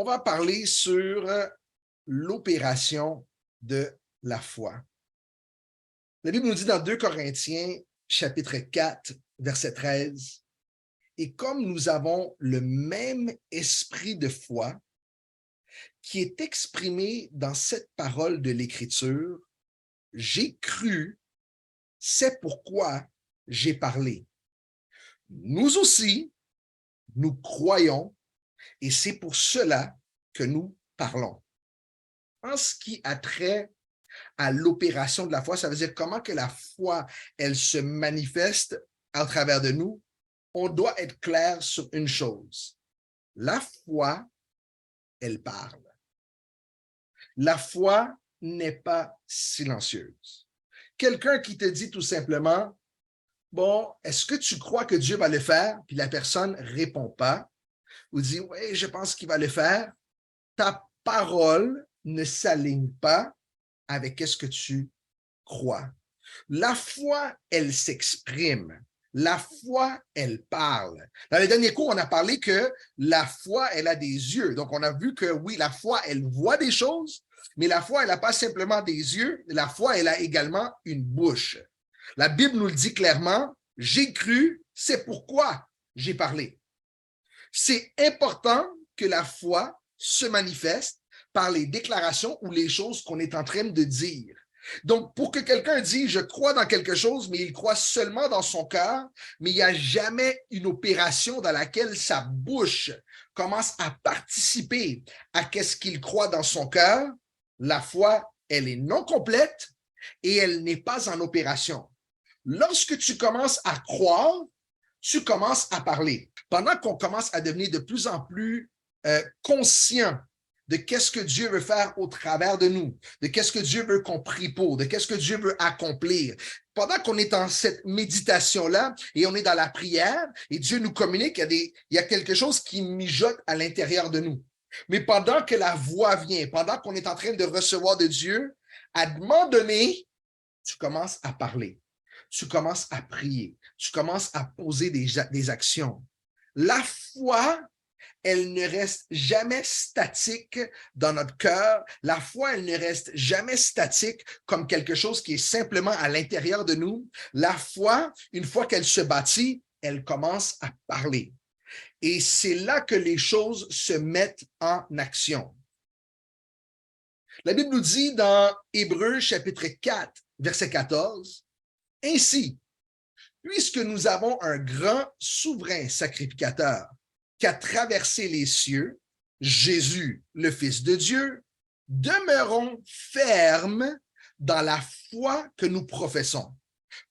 on va parler sur l'opération de la foi. La Bible nous dit dans 2 Corinthiens, chapitre 4, verset 13, « Et comme nous avons le même esprit de foi qui est exprimé dans cette parole de l'Écriture, j'ai cru, c'est pourquoi j'ai parlé. Nous aussi, nous croyons et c'est pour cela que nous parlons. » En ce qui a trait à l'opération de la foi, ça veut dire comment que la foi, elle se manifeste à travers de nous, on doit être clair sur une chose. La foi, elle parle. La foi n'est pas silencieuse. Quelqu'un qui te dit tout simplement, « Bon, est-ce que tu crois que Dieu va le faire? » Puis la personne ne répond pas ou dit, « Oui, je pense qu'il va le faire. » Ta parole ne s'aligne pas avec ce que tu crois. La foi, elle s'exprime. La foi, elle parle. Dans les derniers cours, on a parlé que la foi, elle a des yeux. Donc, on a vu que oui, la foi, elle voit des choses, mais la foi, elle n'a pas simplement des yeux. La foi, elle a également une bouche. La Bible nous le dit clairement, j'ai cru, c'est pourquoi j'ai parlé. C'est important que la foi se manifeste par les déclarations ou les choses qu'on est en train de dire. Donc, pour que quelqu'un dise « je crois dans quelque chose », mais il croit seulement dans son cœur, mais il n'y a jamais une opération dans laquelle sa bouche commence à participer à ce qu'il croit dans son cœur, la foi, elle est non complète et elle n'est pas en opération. Lorsque tu commences à croire, tu commences à parler. Pendant qu'on commence à devenir de plus en plus conscient de qu'est-ce que Dieu veut faire au travers de nous, de qu'est-ce que Dieu veut qu'on prie pour, de qu'est-ce que Dieu veut accomplir. Pendant qu'on est dans cette méditation-là et on est dans la prière et Dieu nous communique, il y a quelque chose qui mijote à l'intérieur de nous. Mais pendant que la voix vient, pendant qu'on est en train de recevoir de Dieu, à un moment donné, tu commences à parler, tu commences à prier, tu commences à poser des actions. La foi, elle ne reste jamais statique dans notre cœur. La foi, elle ne reste jamais statique comme quelque chose qui est simplement à l'intérieur de nous. La foi, une fois qu'elle se bâtit, elle commence à parler. Et c'est là que les choses se mettent en action. La Bible nous dit dans Hébreux chapitre 4, verset 14, « Ainsi, puisque nous avons un grand souverain sacrificateur qui a traversé les cieux, Jésus, le Fils de Dieu, demeurons fermes dans la foi que nous professons. »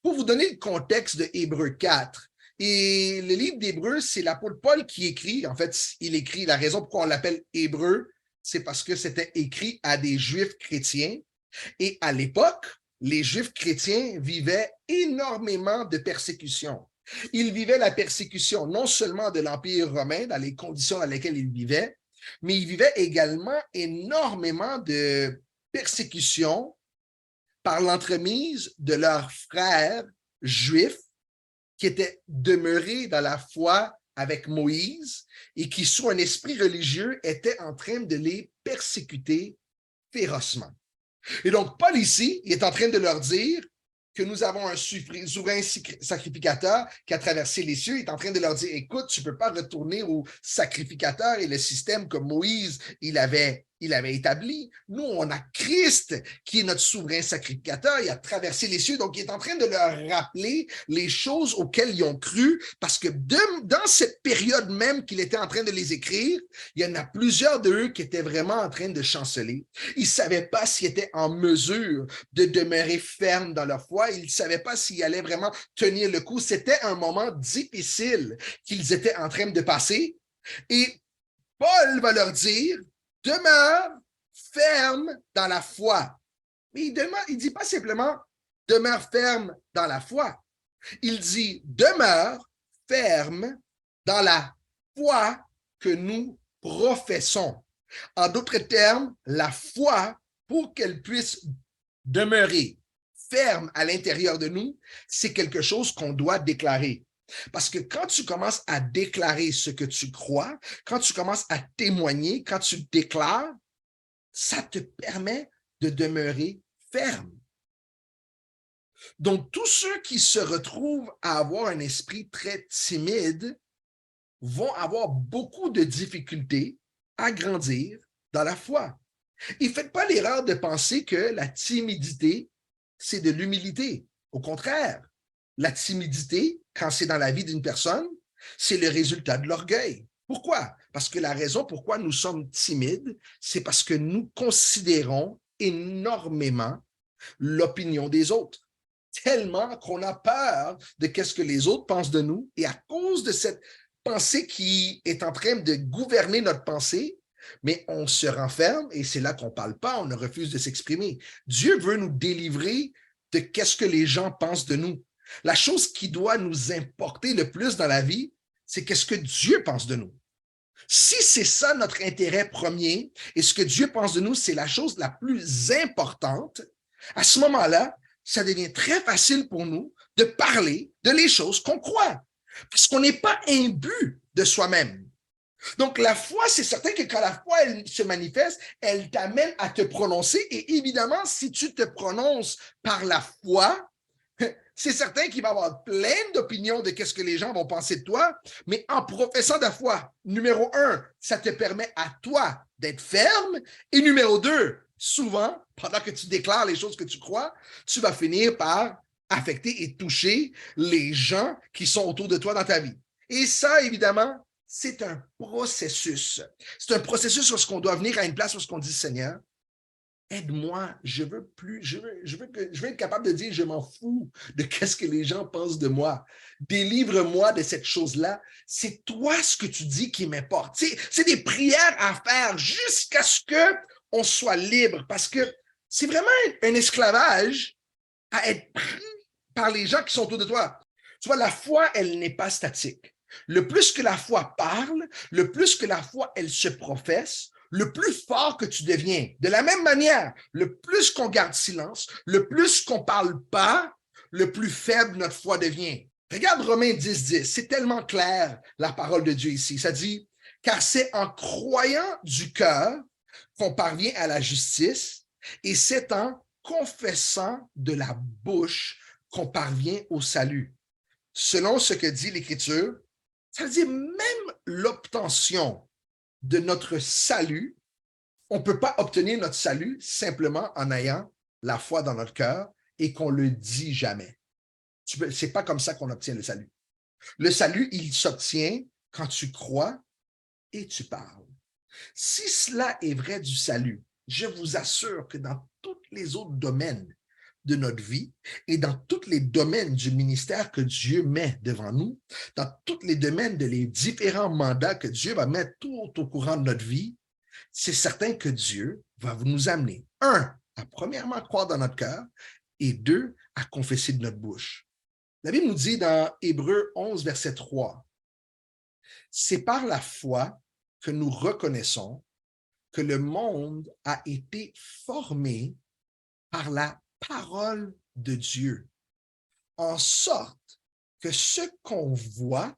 Pour vous donner le contexte de Hébreux 4, et le livre d'Hébreux, c'est l'apôtre Paul qui écrit. En fait, il écrit, la raison pourquoi on l'appelle Hébreux, c'est parce que c'était écrit à des Juifs chrétiens. Et à l'époque, les Juifs chrétiens vivaient énormément de persécutions. Ils vivaient la persécution non seulement de l'Empire romain, dans les conditions dans lesquelles ils vivaient, mais ils vivaient également énormément de persécutions par l'entremise de leurs frères juifs qui étaient demeurés dans la foi avec Moïse et qui, sous un esprit religieux, étaient en train de les persécuter férocement. Et donc, Paul ici, il est en train de leur dire que nous avons un souverain sacrificateur qui a traversé les cieux. Il est en train de leur dire, écoute, tu ne peux pas retourner au sacrificateur et le système que Moïse, il avait établi. Nous, on a Christ qui est notre souverain sacrificateur. Il a traversé les cieux. Donc, il est en train de leur rappeler les choses auxquelles ils ont cru parce que dans cette période même qu'il était en train de les écrire, il y en a plusieurs d'eux qui étaient vraiment en train de chanceler. Ils ne savaient pas s'ils étaient en mesure de demeurer fermes dans leur foi. Ils ne savaient pas s'ils allaient vraiment tenir le coup. C'était un moment difficile qu'ils étaient en train de passer. Et Paul va leur dire, demeure ferme dans la foi. Mais il ne dit pas simplement demeure ferme dans la foi. Il dit demeure ferme dans la foi que nous professons. En d'autres termes, la foi, pour qu'elle puisse demeurer ferme à l'intérieur de nous, c'est quelque chose qu'on doit déclarer. Parce que quand tu commences à déclarer ce que tu crois, quand tu commences à témoigner, quand tu déclares, ça te permet de demeurer ferme. Donc, tous ceux qui se retrouvent à avoir un esprit très timide vont avoir beaucoup de difficultés à grandir dans la foi. Et faites pas l'erreur de penser que la timidité, c'est de l'humilité. Au contraire, la timidité, quand c'est dans la vie d'une personne, c'est le résultat de l'orgueil. Pourquoi? Parce que la raison pourquoi nous sommes timides, c'est parce que nous considérons énormément l'opinion des autres, tellement qu'on a peur de qu'est-ce que les autres pensent de nous. Et à cause de cette pensée qui est en train de gouverner notre pensée, mais on se renferme et c'est là qu'on ne parle pas, on refuse de s'exprimer. Dieu veut nous délivrer de qu'est-ce que les gens pensent de nous. La chose qui doit nous importer le plus dans la vie, c'est qu'est-ce que Dieu pense de nous. Si c'est ça notre intérêt premier et ce que Dieu pense de nous, c'est la chose la plus importante, à ce moment-là, ça devient très facile pour nous de parler de les choses qu'on croit, parce qu'on n'est pas imbu de soi-même. Donc, la foi, c'est certain que quand la foi elle se manifeste, elle t'amène à te prononcer. Et évidemment, si tu te prononces par la foi, c'est certain qu'il va y avoir plein d'opinions de qu'est-ce que les gens vont penser de toi, mais en professant de la foi, numéro 1, ça te permet à toi d'être ferme, et numéro 2, souvent, pendant que tu déclares les choses que tu crois, tu vas finir par affecter et toucher les gens qui sont autour de toi dans ta vie. Et ça, évidemment, c'est un processus. C'est un processus où on doit venir à une place où on dit, Seigneur, aide-moi, je veux être capable de dire, je m'en fous de qu'est-ce que les gens pensent de moi. Délivre-moi de cette chose-là. C'est toi ce que tu dis qui m'importe. C'est des prières à faire jusqu'à ce qu'on soit libre, parce que c'est vraiment un esclavage à être pris par les gens qui sont autour de toi. Tu vois, la foi, elle n'est pas statique. Le plus que la foi parle, le plus que la foi, elle se professe, le plus fort que tu deviens. De la même manière, le plus qu'on garde silence, le plus qu'on parle pas, le plus faible notre foi devient. Regarde Romains 10, c'est tellement clair la parole de Dieu ici. Ça dit, car c'est en croyant du cœur qu'on parvient à la justice et c'est en confessant de la bouche qu'on parvient au salut. Selon ce que dit l'Écriture, ça veut dire même l'obtention de notre salut, on ne peut pas obtenir notre salut simplement en ayant la foi dans notre cœur et qu'on ne le dit jamais. Ce n'est pas comme ça qu'on obtient le salut. Le salut, il s'obtient quand tu crois et tu parles. Si cela est vrai du salut, je vous assure que dans tous les autres domaines de notre vie et dans tous les domaines du ministère que Dieu met devant nous, dans tous les domaines de les différents mandats que Dieu va mettre tout au courant de notre vie, c'est certain que Dieu va nous amener, un, à premièrement croire dans notre cœur et deux, à confesser de notre bouche. La Bible nous dit dans Hébreux 11, verset 3, c'est par la foi que nous reconnaissons que le monde a été formé par la parole de Dieu, en sorte que ce qu'on voit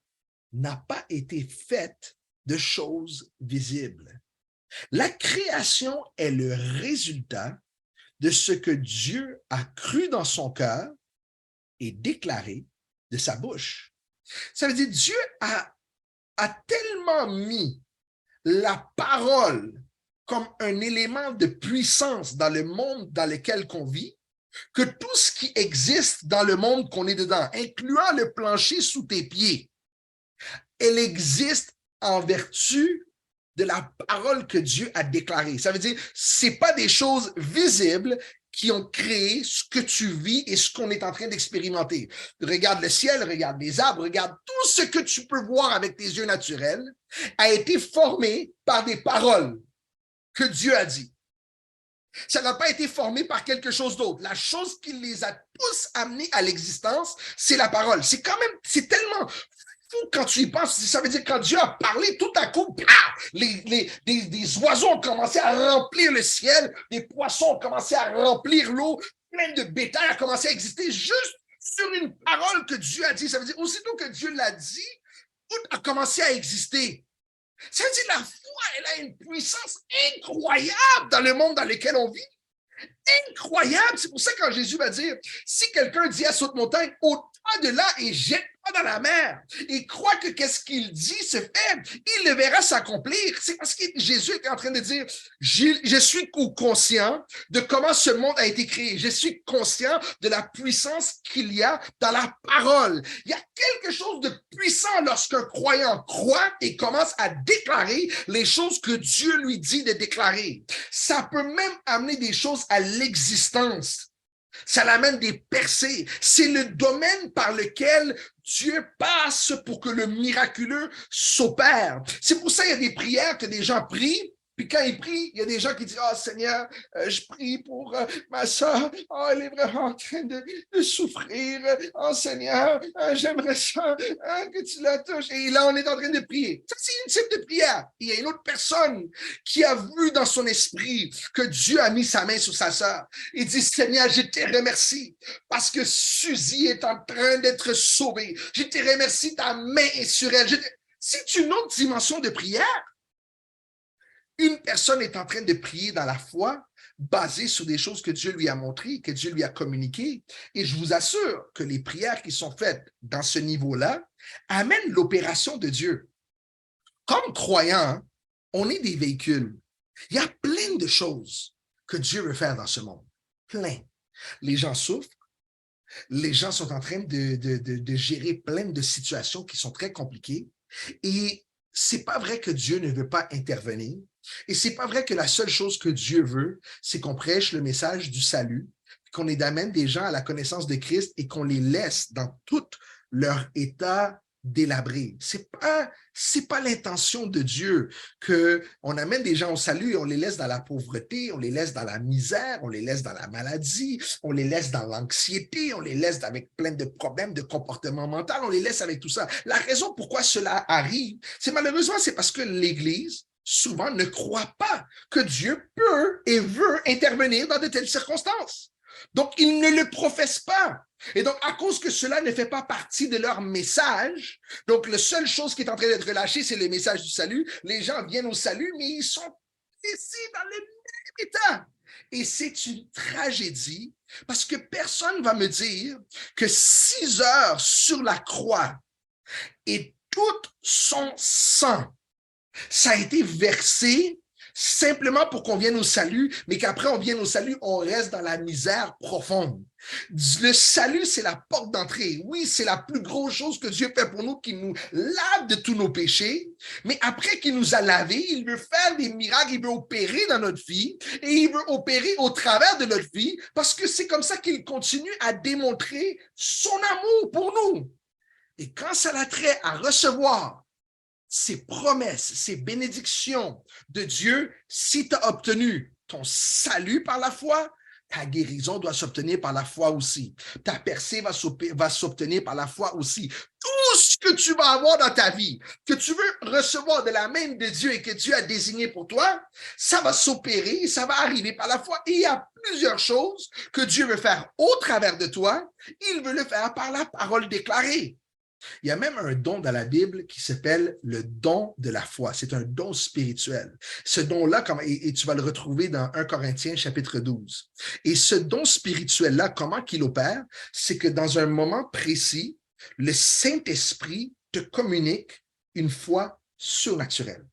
n'a pas été fait de choses visibles. La création est le résultat de ce que Dieu a cru dans son cœur et déclaré de sa bouche. Ça veut dire Dieu a tellement mis la parole comme un élément de puissance dans le monde dans lequel on vit, que tout ce qui existe dans le monde qu'on est dedans, incluant le plancher sous tes pieds, elle existe en vertu de la parole que Dieu a déclarée. Ça veut dire, c'est pas des choses visibles qui ont créé ce que tu vis et ce qu'on est en train d'expérimenter. Regarde le ciel, regarde les arbres, regarde tout ce que tu peux voir avec tes yeux naturels a été formé par des paroles que Dieu a dit. Ça n'a pas été formé par quelque chose d'autre. La chose qui les a tous amenés à l'existence, c'est la parole. C'est quand même, c'est tellement fou quand tu y penses. Ça veut dire quand Dieu a parlé, tout à coup, des oiseaux ont commencé à remplir le ciel, des poissons ont commencé à remplir l'eau, plein de bétail a commencé à exister juste sur une parole que Dieu a dit. Ça veut dire, aussitôt que Dieu l'a dit, tout a commencé à exister. Ça veut dire, la foi, elle a une puissance incroyable dans le monde dans lequel on vit. Incroyable. C'est pour ça que quand Jésus va dire, si quelqu'un dit à cette montagne, ôte-toi de là et jette-toi dans la mer, et croit que qu'est-ce qu'il dit se fait, il le verra s'accomplir. C'est parce que Jésus est en train de dire, je suis conscient de comment ce monde a été créé. Je suis conscient de la puissance qu'il y a dans la parole. Il y a quelque chose de puissant lorsqu'un croyant croit et commence à déclarer les choses que Dieu lui dit de déclarer. Ça peut même amener des choses à l'existence. Ça l'amène des percées. C'est le domaine par lequel Dieu passe pour que le miraculeux s'opère. C'est pour ça qu'il y a des prières que des gens prient. Puis quand ils prient, il y a des gens qui disent, « Oh Seigneur, je prie pour ma soeur. Oh, elle est vraiment en train de souffrir. Oh Seigneur, j'aimerais ça que tu la touches. » Et là, on est en train de prier. Ça, c'est une type de prière. Il y a une autre personne qui a vu dans son esprit que Dieu a mis sa main sur sa soeur. Il dit, « Seigneur, je te remercie parce que Suzy est en train d'être sauvée. Je te remercie, ta main est sur elle. » C'est une autre dimension de prière. Une personne est en train de prier dans la foi, basée sur des choses que Dieu lui a montrées, que Dieu lui a communiquées. Et je vous assure que les prières qui sont faites dans ce niveau-là amènent l'opération de Dieu. Comme croyants, on est des véhicules. Il y a plein de choses que Dieu veut faire dans ce monde. Plein. Les gens souffrent. Les gens sont en train de gérer plein de situations qui sont très compliquées. Et c'est pas vrai que Dieu ne veut pas intervenir. Et c'est pas vrai que la seule chose que Dieu veut, c'est qu'on prêche le message du salut, qu'on amène des gens à la connaissance de Christ et qu'on les laisse dans tout leur état délabré. C'est pas l'intention de Dieu qu'on amène des gens au salut et on les laisse dans la pauvreté, on les laisse dans la misère, on les laisse dans la maladie, on les laisse dans l'anxiété, on les laisse avec plein de problèmes de comportement mental, on les laisse avec tout ça. La raison pourquoi cela arrive, c'est malheureusement, c'est parce que l'Église souvent ne croit pas que Dieu peut et veut intervenir dans de telles circonstances. Donc, ils ne le professent pas. Et donc, à cause que cela ne fait pas partie de leur message, donc la seule chose qui est en train d'être relâchée, c'est le message du salut. Les gens viennent au salut, mais ils sont ici dans le même état. Et c'est une tragédie parce que personne ne va me dire que 6 heures sur la croix et tout son sang, ça a été versé simplement pour qu'on vienne au salut, mais qu'après on vienne au salut, on reste dans la misère profonde. Le salut, c'est la porte d'entrée. Oui, c'est la plus grosse chose que Dieu fait pour nous, qui nous lave de tous nos péchés, mais après qu'il nous a lavés, il veut faire des miracles, il veut opérer dans notre vie, et il veut opérer au travers de notre vie, parce que c'est comme ça qu'il continue à démontrer son amour pour nous. Et quand ça a trait à recevoir ces promesses, ces bénédictions de Dieu, si tu as obtenu ton salut par la foi, ta guérison doit s'obtenir par la foi aussi. Ta percée va s'obtenir par la foi aussi. Tout ce que tu vas avoir dans ta vie, que tu veux recevoir de la main de Dieu et que Dieu a désigné pour toi, ça va s'opérer, ça va arriver par la foi. Et il y a plusieurs choses que Dieu veut faire au travers de toi. Il veut le faire par la parole déclarée. Il y a même un don dans la Bible qui s'appelle le don de la foi. C'est un don spirituel. Ce don-là, et tu vas le retrouver dans 1 Corinthiens chapitre 12. Et ce don spirituel-là, comment qu'il opère? C'est que dans un moment précis, le Saint-Esprit te communique une foi surnaturelle.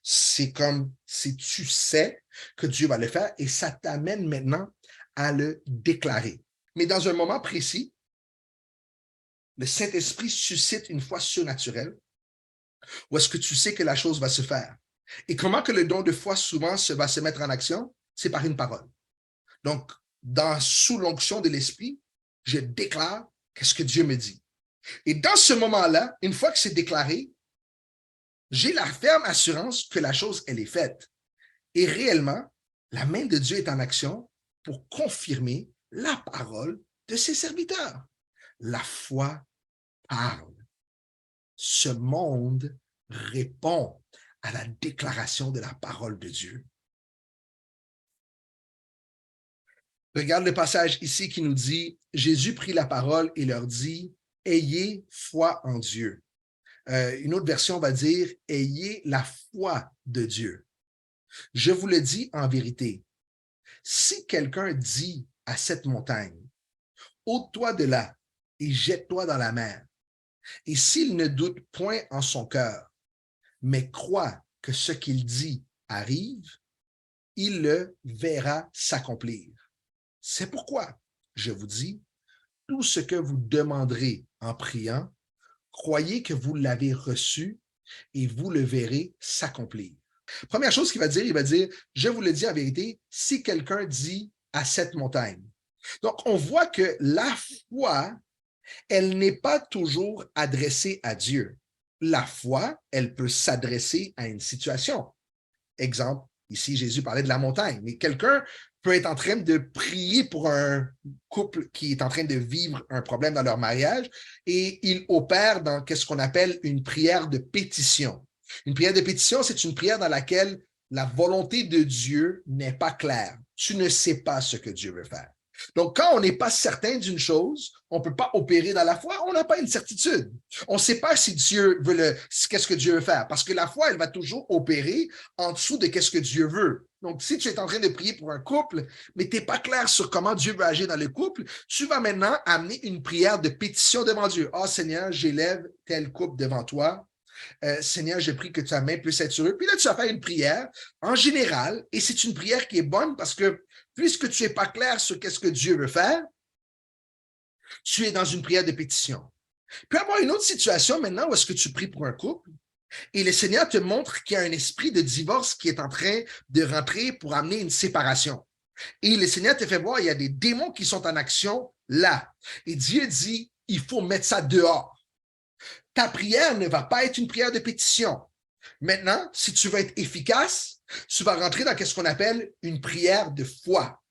C'est comme si tu sais que Dieu va le faire et ça t'amène maintenant à le déclarer. Mais dans un moment précis, le Saint-Esprit suscite une foi surnaturelle où est-ce que tu sais que la chose va se faire. Et comment que le don de foi souvent va se mettre en action? C'est par une parole. Donc, sous l'onction de l'Esprit, je déclare qu'est-ce que Dieu me dit. Et dans ce moment-là, une fois que c'est déclaré, j'ai la ferme assurance que la chose, elle est faite. Et réellement, la main de Dieu est en action pour confirmer la parole de ses serviteurs. La foi parle. Ce monde répond à la déclaration de la parole de Dieu. Regarde le passage ici qui nous dit, Jésus prit la parole et leur dit, ayez foi en Dieu. Une autre version va dire, ayez la foi de Dieu. Je vous le dis en vérité, si quelqu'un dit à cette montagne, ôte-toi de là et jette-toi dans la mer, et s'il ne doute point en son cœur, mais croit que ce qu'il dit arrive, il le verra s'accomplir. C'est pourquoi, je vous dis, tout ce que vous demanderez en priant, croyez que vous l'avez reçu et vous le verrez s'accomplir. Première chose qu'il va dire, il va dire, je vous le dis en vérité, si quelqu'un dit à cette montagne. Donc, on voit que la foi, elle n'est pas toujours adressée à Dieu. La foi, elle peut s'adresser à une situation. Exemple, ici, Jésus parlait de la montagne, mais quelqu'un peut être en train de prier pour un couple qui est en train de vivre un problème dans leur mariage et il opère dans ce qu'on appelle une prière de pétition. Une prière de pétition, c'est une prière dans laquelle la volonté de Dieu n'est pas claire. Tu ne sais pas ce que Dieu veut faire. Donc, quand on n'est pas certain d'une chose, on ne peut pas opérer dans la foi, on n'a pas une certitude. On ne sait pas si Dieu veut qu'est-ce que Dieu veut faire, parce que la foi, elle va toujours opérer en dessous de qu'est-ce que Dieu veut. Donc, si tu es en train de prier pour un couple, mais tu n'es pas clair sur comment Dieu veut agir dans le couple, tu vas maintenant amener une prière de pétition devant Dieu. Ah, Seigneur, j'élève tel couple devant toi. Seigneur, je prie que ta main puisse être sur eux. Puis là, tu vas faire une prière en général, et c'est une prière qui est bonne parce que puisque tu n'es pas clair sur qu'est-ce que Dieu veut faire, tu es dans une prière de pétition. Puis avoir une autre situation maintenant où est-ce que tu pries pour un couple et le Seigneur te montre qu'il y a un esprit de divorce qui est en train de rentrer pour amener une séparation. Et le Seigneur te fait voir, il y a des démons qui sont en action là. Et Dieu dit, il faut mettre ça dehors. Ta prière ne va pas être une prière de pétition. Maintenant, si tu veux être efficace, tu vas rentrer dans ce qu'on appelle une prière de foi.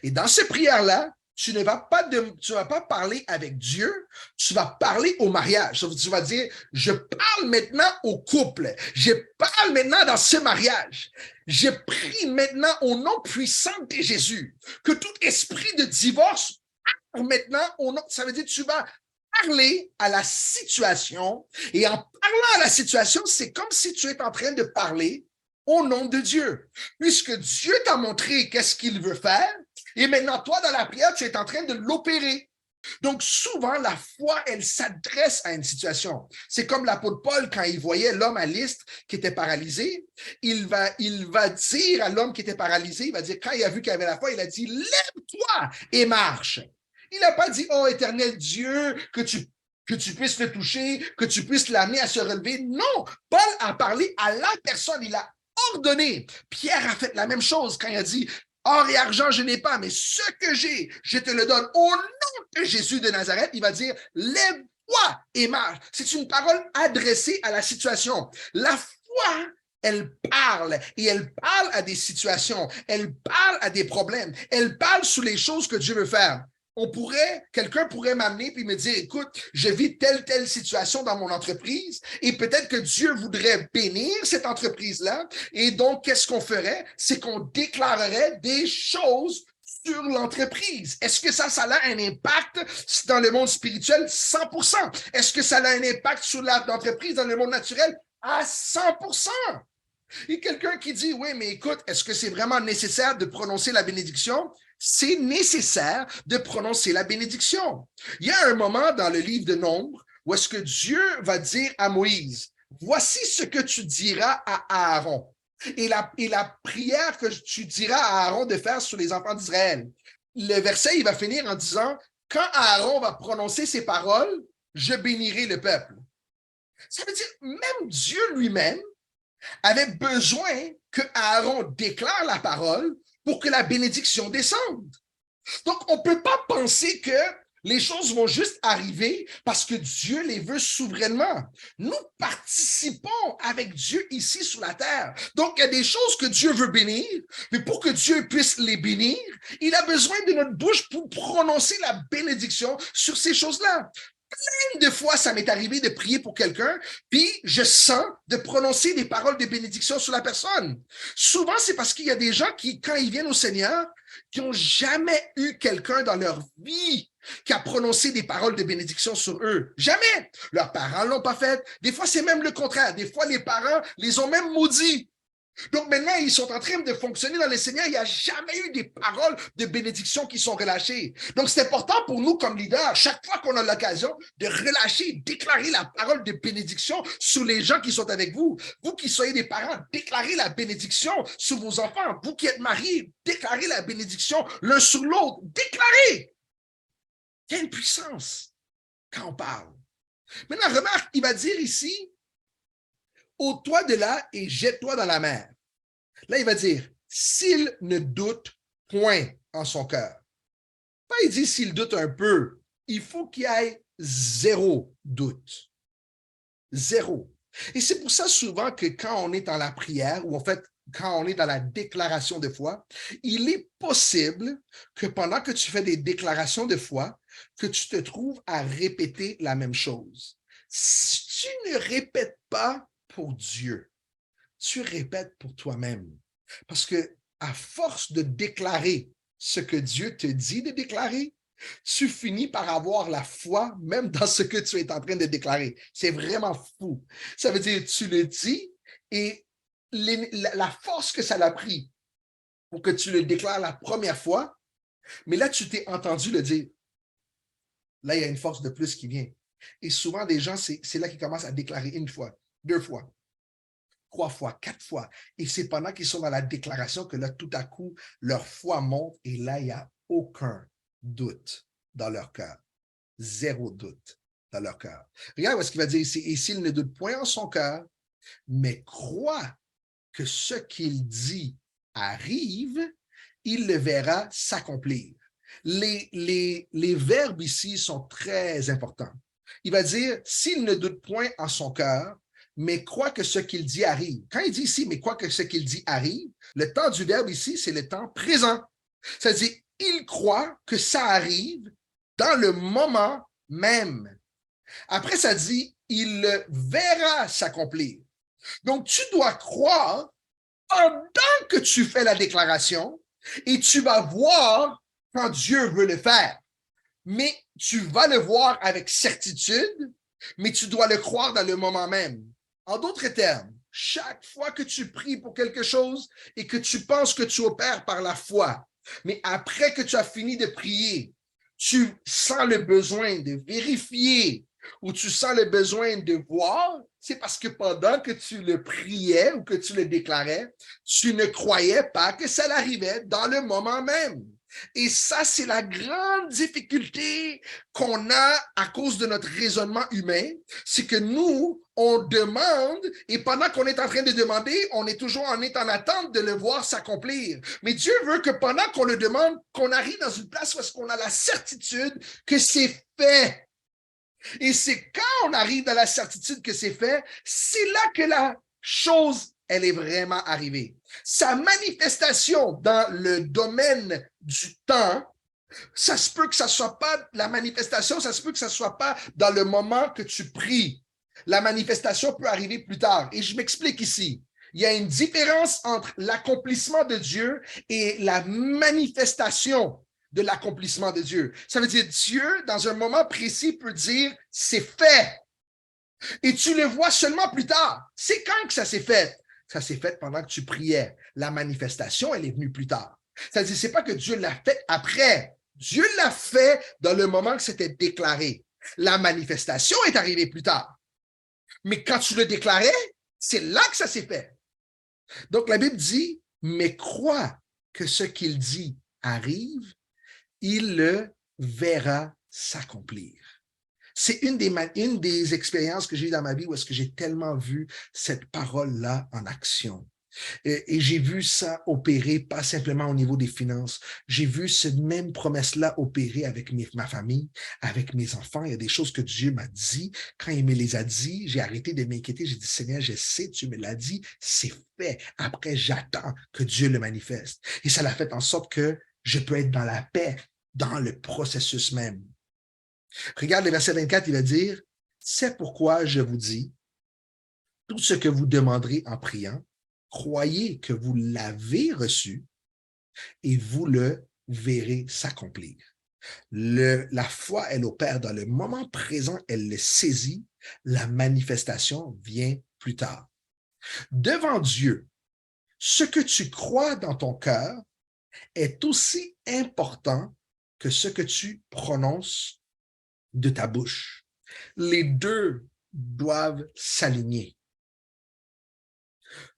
Et dans cette prière-là, tu ne vas pas parler avec Dieu, tu vas parler au mariage. Tu vas dire, je parle maintenant au couple, je parle maintenant dans ce mariage. Je prie maintenant au nom puissant de Jésus que tout esprit de divorce maintenant au nom, ça veut dire que tu vas parler à la situation et en parlant à la situation, c'est comme si tu es en train de parler au nom de Dieu. Puisque Dieu t'a montré qu'est-ce qu'il veut faire et maintenant toi dans la prière, tu es en train de l'opérer. Donc souvent, la foi, elle s'adresse à une situation. C'est comme l'apôtre Paul, quand il voyait l'homme à Lystre qui était paralysé, il va dire à l'homme qui était paralysé, il va dire, quand il a vu qu'il avait la foi, il a dit, lève-toi et marche. Il n'a pas dit, oh éternel Dieu, que tu puisses le toucher, que tu puisses l'amener à se relever. Non, Paul a parlé à la personne, il a ordonné. Pierre a fait la même chose quand il a dit, or et argent, je n'ai pas, mais ce que j'ai, je te le donne au nom de Jésus de Nazareth. Il va dire, lève-toi et marche. C'est une parole adressée à la situation. La foi, elle parle et elle parle à des situations, elle parle à des problèmes, elle parle sur les choses que Dieu veut faire. Quelqu'un pourrait m'amener puis me dire, écoute, je vis telle situation dans mon entreprise et peut-être que Dieu voudrait bénir cette entreprise-là. Et donc, qu'est-ce qu'on ferait? C'est qu'on déclarerait des choses sur l'entreprise. Est-ce que ça a un impact dans le monde spirituel? 100%. Est-ce que ça a un impact sur l'entreprise dans le monde naturel? À 100%. Et quelqu'un qui dit, oui, mais écoute, est-ce que c'est vraiment nécessaire de prononcer la bénédiction? C'est nécessaire de prononcer la bénédiction. Il y a un moment dans le livre de Nombres où est-ce que Dieu va dire à Moïse, voici ce que tu diras à Aaron. Et la prière que tu diras à Aaron de faire sur les enfants d'Israël. Le verset, il va finir en disant, quand Aaron va prononcer ces paroles, je bénirai le peuple. Ça veut dire, même Dieu lui-même avait besoin que Aaron déclare la parole pour que la bénédiction descende. Donc, on ne peut pas penser que les choses vont juste arriver parce que Dieu les veut souverainement. Nous participons avec Dieu ici sur la terre. Donc, il y a des choses que Dieu veut bénir, mais pour que Dieu puisse les bénir, il a besoin de notre bouche pour prononcer la bénédiction sur ces choses-là. Plein de fois, ça m'est arrivé de prier pour quelqu'un, puis je sens de prononcer des paroles de bénédiction sur la personne. Souvent, c'est parce qu'il y a des gens qui, quand ils viennent au Seigneur, qui n'ont jamais eu quelqu'un dans leur vie qui a prononcé des paroles de bénédiction sur eux. Jamais. Leurs parents ne l'ont pas fait. Des fois, c'est même le contraire. Des fois, les parents les ont même maudits. Donc maintenant, ils sont en train de fonctionner dans le Seigneur. Il n'y a jamais eu des paroles de bénédiction qui sont relâchées. Donc c'est important pour nous comme leaders, chaque fois qu'on a l'occasion de relâcher, déclarer la parole de bénédiction sur les gens qui sont avec vous. Vous qui soyez des parents, déclarez la bénédiction sur vos enfants. Vous qui êtes mariés, déclarez la bénédiction l'un sur l'autre. Déclarez. Il y a une puissance quand on parle. Maintenant, remarque, il va dire ici, ôte-toi de là et jette-toi dans la mer. Là, il va dire, s'il ne doute point en son cœur. Pas il dit s'il doute un peu, il faut qu'il y ait zéro doute. Zéro. Et c'est pour ça souvent que quand on est dans la prière, ou en fait, quand on est dans la déclaration de foi, il est possible que pendant que tu fais des déclarations de foi, que tu te trouves à répéter la même chose. Si tu ne répètes pas pour Dieu, tu répètes pour toi-même. Parce que à force de déclarer ce que Dieu te dit de déclarer, tu finis par avoir la foi même dans ce que tu es en train de déclarer. C'est vraiment fou. Ça veut dire, tu le dis et la force que ça l'a pris pour que tu le déclares la première fois, mais là, tu t'es entendu le dire. Là, il y a une force de plus qui vient. Et souvent, des gens, c'est là qu'ils commencent à déclarer une fois, deux fois, 3 fois, 4 fois. Et c'est pendant qu'ils sont dans la déclaration que là, tout à coup, leur foi monte et là, il n'y a aucun doute dans leur cœur. Zéro doute dans leur cœur. Regarde ce qu'il va dire ici. Et s'il ne doute point en son cœur, mais croit que ce qu'il dit arrive, il le verra s'accomplir. Les verbes ici sont très importants. Il va dire, s'il ne doute point en son cœur, mais croit que ce qu'il dit arrive. Quand il dit ici, mais croit que ce qu'il dit arrive, le temps du verbe ici, c'est le temps présent. C'est-à-dire, il croit que ça arrive dans le moment même. Après, ça dit, il le verra s'accomplir. Donc, tu dois croire pendant que tu fais la déclaration et tu vas voir quand Dieu veut le faire. Mais tu vas le voir avec certitude, mais tu dois le croire dans le moment même. En d'autres termes, chaque fois que tu pries pour quelque chose et que tu penses que tu opères par la foi, mais après que tu as fini de prier, tu sens le besoin de vérifier ou tu sens le besoin de voir, c'est parce que pendant que tu le priais ou que tu le déclarais, tu ne croyais pas que ça arrivait dans le moment même. Et ça, c'est la grande difficulté qu'on a à cause de notre raisonnement humain, c'est que nous, on demande et pendant qu'on est en train de demander, on est toujours en attente de le voir s'accomplir. Mais Dieu veut que pendant qu'on le demande, qu'on arrive dans une place où est-ce qu'on a la certitude que c'est fait. Et c'est quand on arrive dans la certitude que c'est fait, c'est là que la chose elle est vraiment arrivée. Sa manifestation dans le domaine du temps, ça se peut que ça ne soit pas la manifestation, ça se peut que ça ne soit pas dans le moment que tu pries. La manifestation peut arriver plus tard. Et je m'explique ici. Il y a une différence entre l'accomplissement de Dieu et la manifestation de l'accomplissement de Dieu. Ça veut dire Dieu, dans un moment précis, peut dire « c'est fait ». Et tu le vois seulement plus tard. C'est quand que ça s'est fait? Ça s'est fait pendant que tu priais. La manifestation, elle est venue plus tard. C'est-à-dire, c'est pas que Dieu l'a fait après. Dieu l'a fait dans le moment que c'était déclaré. La manifestation est arrivée plus tard. Mais quand tu le déclarais, c'est là que ça s'est fait. Donc, la Bible dit, mais crois que ce qu'il dit arrive, il le verra s'accomplir. C'est une des expériences que j'ai eues dans ma vie où est-ce que j'ai tellement vu cette parole-là en action. Et j'ai vu ça opérer, pas simplement au niveau des finances. J'ai vu cette même promesse-là opérer avec ma famille, avec mes enfants. Il y a des choses que Dieu m'a dit. Quand il me les a dit, j'ai arrêté de m'inquiéter. J'ai dit, Seigneur, je sais, tu me l'as dit, c'est fait. Après, j'attends que Dieu le manifeste. Et ça l'a fait en sorte que je peux être dans la paix, dans le processus même. Regarde le verset 24, il va dire, c'est pourquoi je vous dis, tout ce que vous demanderez en priant, croyez que vous l'avez reçu et vous le verrez s'accomplir. La foi, elle opère dans le moment présent, elle le saisit, la manifestation vient plus tard. Devant Dieu, ce que tu crois dans ton cœur est aussi important que ce que tu prononces de ta bouche. Les deux doivent s'aligner.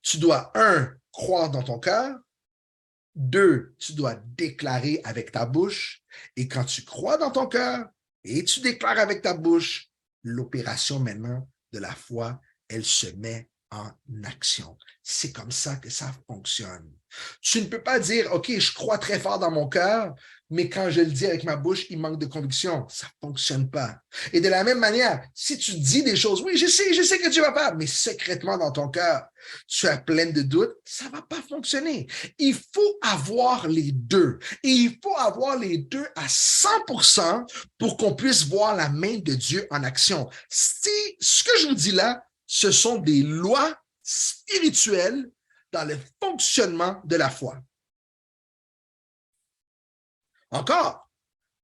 Tu dois, croire dans ton cœur. 2, tu dois déclarer avec ta bouche. Et quand tu crois dans ton cœur et tu déclares avec ta bouche, l'opération maintenant de la foi, elle se met en action. C'est comme ça que ça fonctionne. Tu ne peux pas dire, OK, je crois très fort dans mon cœur, mais quand je le dis avec ma bouche, il manque de conviction. Ça ne fonctionne pas. Et de la même manière, si tu dis des choses, oui, je sais que Dieu va faire, mais secrètement dans ton cœur, tu es plein de doutes, ça ne va pas fonctionner. Il faut avoir les deux. Et il faut avoir les deux à 100% pour qu'on puisse voir la main de Dieu en action. Ce que je vous dis là, ce sont des lois spirituelles dans le fonctionnement de la foi. Encore,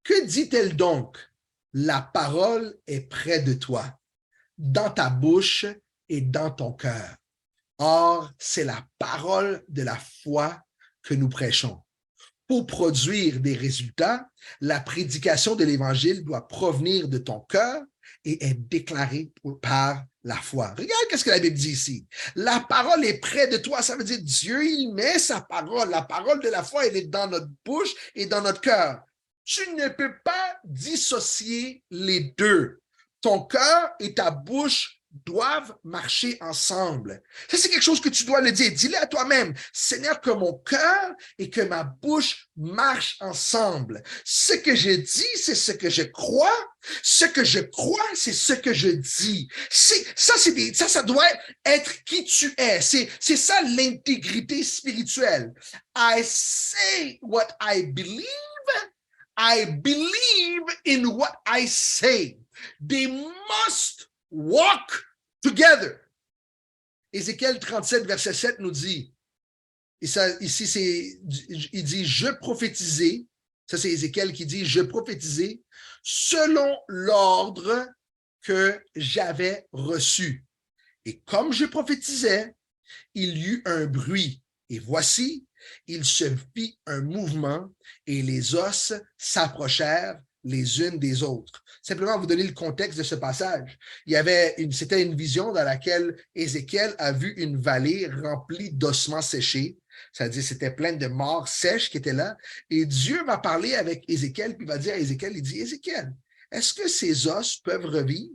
que dit-elle donc? La parole est près de toi, dans ta bouche et dans ton cœur. Or, c'est la parole de la foi que nous prêchons. Pour produire des résultats, la prédication de l'Évangile doit provenir de ton cœur et être déclarée par la foi. Regarde ce que la Bible dit ici. La parole est près de toi. Ça veut dire Dieu, il met sa parole. La parole de la foi, elle est dans notre bouche et dans notre cœur. Tu ne peux pas dissocier les deux. Ton cœur et ta bouche doivent marcher ensemble. Ça, c'est quelque chose que tu dois le dire. Dis-le à toi-même. Seigneur, que mon cœur et que ma bouche marchent ensemble. Ce que je dis, c'est ce que je crois. Ce que je crois, c'est ce que je dis. Ça doit être qui tu es. C'est ça l'intégrité spirituelle. I say what I believe. I believe in what I say. They must walk together. Ézéchiel 37, verset 7 nous dit, et ça, ici, il dit, je prophétisais, ça c'est Ézéchiel qui dit, je prophétisais selon l'ordre que j'avais reçu. Et comme je prophétisais, il y eut un bruit. Et voici, il se fit un mouvement et les os s'approchèrent les unes des autres. Simplement vous donner le contexte de ce passage. C'était une vision dans laquelle Ézéchiel a vu une vallée remplie d'ossements séchés. C'est-à-dire c'était plein de morts sèches qui étaient là. Et Dieu va parler avec Ézéchiel, puis va dire à Ézéchiel, il dit, Ézéchiel, est-ce que ces os peuvent revivre?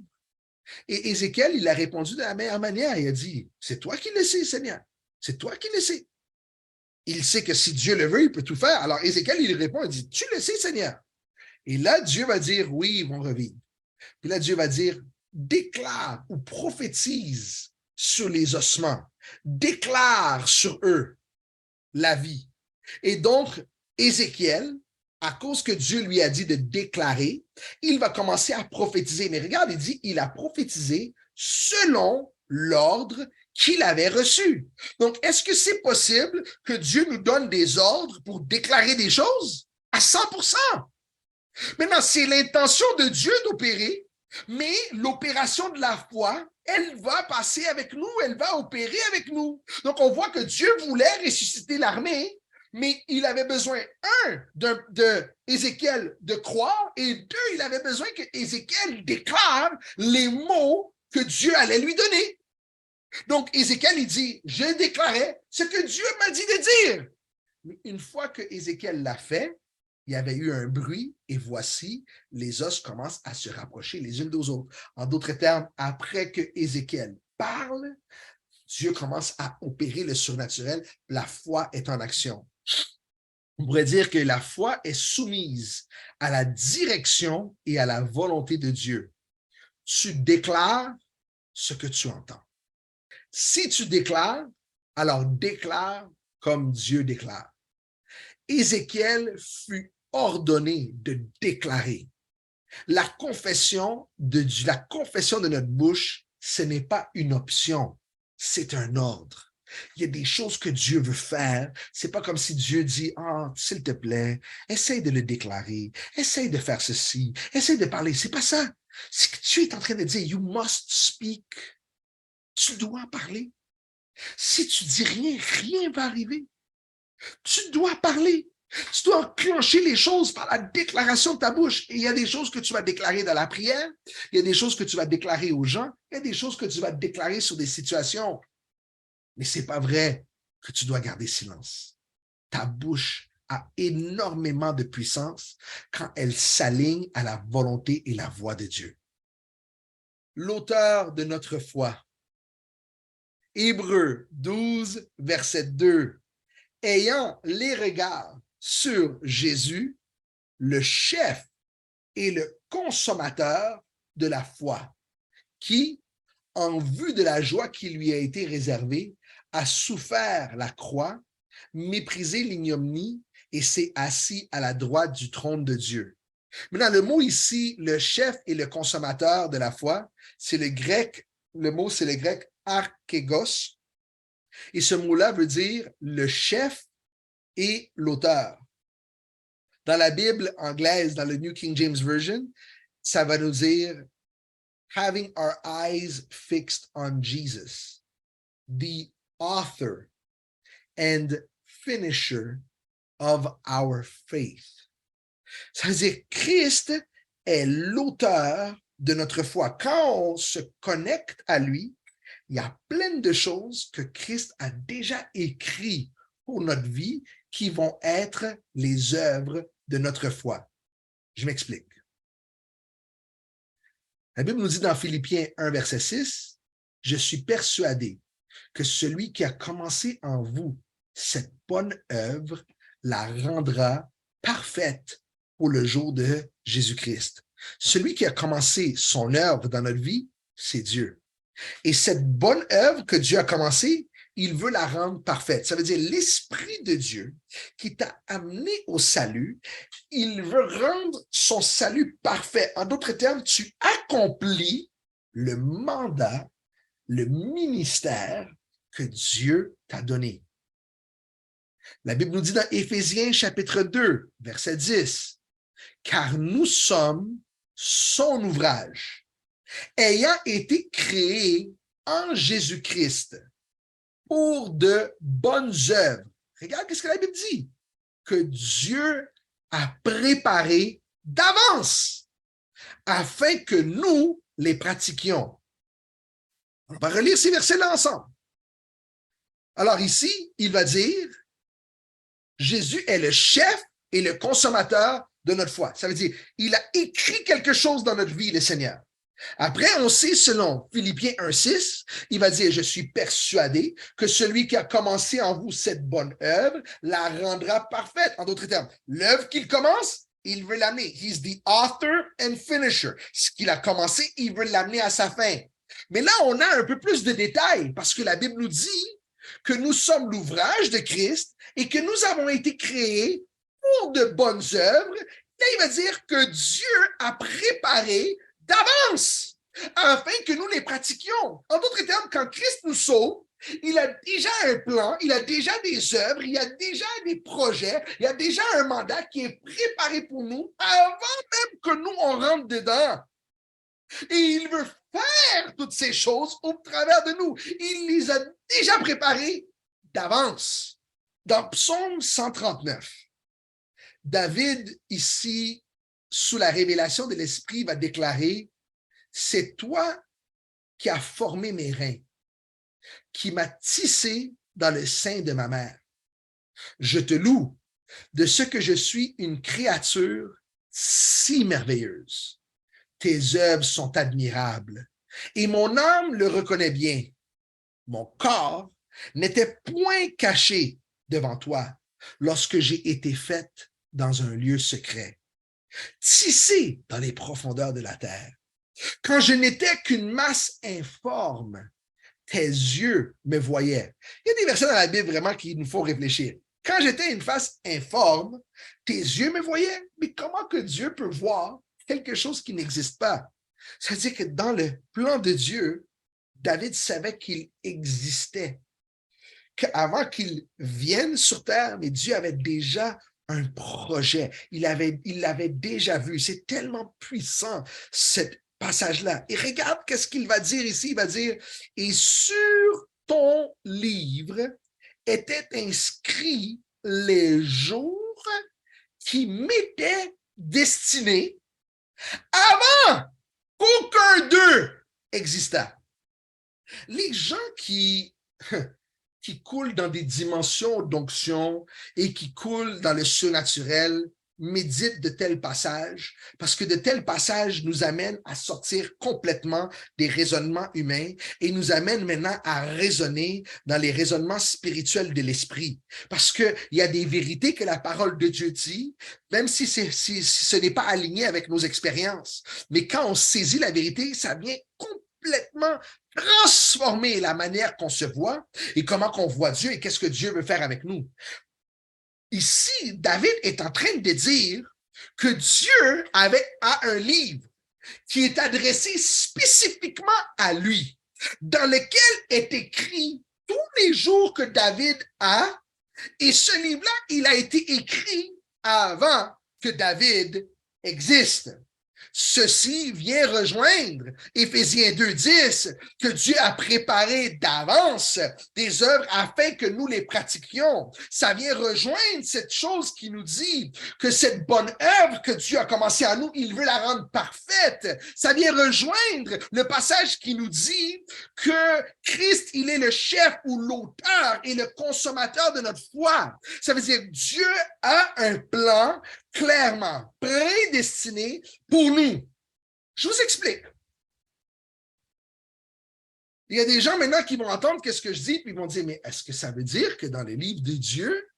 Et Ézéchiel, il a répondu de la meilleure manière. Il a dit, c'est toi qui le sais, Seigneur. C'est toi qui le sais. Il sait que si Dieu le veut, il peut tout faire. Alors Ézéchiel, il répond, il dit, tu le sais, Seigneur. Et là, Dieu va dire, oui, ils vont revivre. Puis là, Dieu va dire, déclare ou prophétise sur les ossements. Déclare sur eux la vie. Et donc, Ézéchiel, à cause que Dieu lui a dit de déclarer, il va commencer à prophétiser. Mais regarde, il dit, il a prophétisé selon l'ordre qu'il avait reçu. Donc, est-ce que c'est possible que Dieu nous donne des ordres pour déclarer des choses? À 100%. Maintenant, c'est l'intention de Dieu d'opérer, mais l'opération de la foi, elle va passer avec nous, elle va opérer avec nous. Donc, on voit que Dieu voulait ressusciter l'armée, mais il avait besoin, d'Ézéchiel de croire, et 2, il avait besoin que Ézéchiel déclare les mots que Dieu allait lui donner. Donc, Ézéchiel, il dit, je déclarais ce que Dieu m'a dit de dire. Mais une fois que Ézéchiel l'a fait, il y avait eu un bruit et voici, les os commencent à se rapprocher les unes des autres. En d'autres termes, après que Ézéchiel parle, Dieu commence à opérer le surnaturel. La foi est en action. On pourrait dire que la foi est soumise à la direction et à la volonté de Dieu. Tu déclares ce que tu entends. Si tu déclares, alors déclare comme Dieu déclare. Ézéchiel fut ordonné de déclarer. La confession de notre bouche, ce n'est pas une option, c'est un ordre. Il y a des choses que Dieu veut faire. C'est pas comme si Dieu dit, ah, s'il te plaît, essaye de le déclarer, essaye de faire ceci, essaye de parler. C'est pas ça. C'est que Dieu est en train de dire, you must speak. Tu dois parler. Si tu dis rien, rien va arriver. Tu dois parler. Tu dois enclencher les choses par la déclaration de ta bouche. Et il y a des choses que tu vas déclarer dans la prière, il y a des choses que tu vas déclarer aux gens, il y a des choses que tu vas déclarer sur des situations. Mais ce n'est pas vrai que tu dois garder silence. Ta bouche a énormément de puissance quand elle s'aligne à la volonté et la voix de Dieu. L'auteur de notre foi, Hébreux 12, verset 2, ayant les regards sur Jésus, le chef et le consommateur de la foi, qui, en vue de la joie qui lui a été réservée, a souffert la croix, méprisé l'ignominie et s'est assis à la droite du trône de Dieu. Maintenant, le mot ici, le chef et le consommateur de la foi, c'est le grec, le mot c'est le grec archégos, et ce mot-là veut dire le chef et l'auteur. Dans la Bible anglaise, dans le New King James Version, ça va nous dire having our eyes fixed on Jesus, the author and finisher of our faith. Ça veut dire Christ est l'auteur de notre foi. Quand on se connecte à lui, il y a plein de choses que Christ a déjà écrites pour notre vie qui vont être les œuvres de notre foi. Je m'explique. La Bible nous dit dans Philippiens 1, verset 6, « Je suis persuadé que celui qui a commencé en vous cette bonne œuvre la rendra parfaite pour le jour de Jésus-Christ. » Celui qui a commencé son œuvre dans notre vie, c'est Dieu. Et cette bonne œuvre que Dieu a commencée, il veut la rendre parfaite. Ça veut dire l'Esprit de Dieu qui t'a amené au salut, il veut rendre son salut parfait. En d'autres termes, tu accomplis le mandat, le ministère que Dieu t'a donné. La Bible nous dit dans Éphésiens chapitre 2, verset 10, « Car nous sommes son ouvrage, ayant été créés en Jésus-Christ pour de bonnes œuvres. » Regarde ce que la Bible dit. Que Dieu a préparé d'avance afin que nous les pratiquions. On va relire ces versets-là ensemble. Alors ici, il va dire, Jésus est le chef et le consommateur de notre foi. Ça veut dire, il a écrit quelque chose dans notre vie, le Seigneur. Après, on sait, selon Philippiens 1,6, il va dire, je suis persuadé que celui qui a commencé en vous cette bonne œuvre la rendra parfaite. En d'autres termes, l'œuvre qu'il commence, il veut l'amener. He's the author and finisher. Ce qu'il a commencé, il veut l'amener à sa fin. Mais là, on a un peu plus de détails parce que la Bible nous dit que nous sommes l'ouvrage de Christ et que nous avons été créés pour de bonnes œuvres. Là, il va dire que Dieu a préparé d'avance, afin que nous les pratiquions. En d'autres termes, quand Christ nous sauve, il a déjà un plan, il a déjà des œuvres, il a déjà des projets, il y a déjà un mandat qui est préparé pour nous avant même que nous, on rentre dedans. Et il veut faire toutes ces choses au travers de nous. Il les a déjà préparées d'avance. Dans Psaume 139, David, ici, sous la révélation de l'Esprit, va déclarer, « C'est toi qui as formé mes reins, qui m'as tissé dans le sein de ma mère. Je te loue de ce que je suis une créature si merveilleuse. Tes œuvres sont admirables et mon âme le reconnaît bien. Mon corps n'était point caché devant toi lorsque j'ai été faite dans un lieu secret, tissé dans les profondeurs de la terre. Quand je n'étais qu'une masse informe, tes yeux me voyaient. » Il y a des versets dans la Bible vraiment qui nous font réfléchir. Quand j'étais une face informe, tes yeux me voyaient. Mais comment que Dieu peut voir quelque chose qui n'existe pas? C'est-à-dire que dans le plan de Dieu, David savait qu'il existait. qu'avant qu'il vienne sur terre, mais Dieu avait déjà un projet. Il l'avait déjà vu. C'est tellement puissant, ce passage-là. Et regarde qu'est-ce qu'il va dire ici. Il va dire, et sur ton livre étaient inscrits les jours qui m'étaient destinés avant qu'aucun d'eux existât. Les gens qui coulent dans des dimensions d'onction et qui coulent dans le surnaturel méditent de tels passages, parce que de tels passages nous amènent à sortir complètement des raisonnements humains et nous amènent maintenant à raisonner dans les raisonnements spirituels de l'esprit. Parce qu'il y a des vérités que la parole de Dieu dit, même si ce n'est pas aligné avec nos expériences. Mais quand on saisit la vérité, ça vient complètement transformer la manière qu'on se voit et comment qu'on voit Dieu et qu'est-ce que Dieu veut faire avec nous. Ici, David est en train de dire que Dieu a un livre qui est adressé spécifiquement à lui, dans lequel est écrit tous les jours que David a, et ce livre-là, il a été écrit avant que David existe. Ceci vient rejoindre Éphésiens 2:10, que Dieu a préparé d'avance des œuvres afin que nous les pratiquions. Ça vient rejoindre cette chose qui nous dit que cette bonne œuvre que Dieu a commencé à nous, il veut la rendre parfaite. Ça vient rejoindre le passage qui nous dit que Christ, il est le chef ou l'auteur et le consommateur de notre foi. Ça veut dire que Dieu a un plan clairement prédestiné pour nous. Je vous explique. Il y a des gens maintenant qui vont entendre ce que je dis, puis ils vont dire, mais est-ce que ça veut dire que dans le livre de Dieu,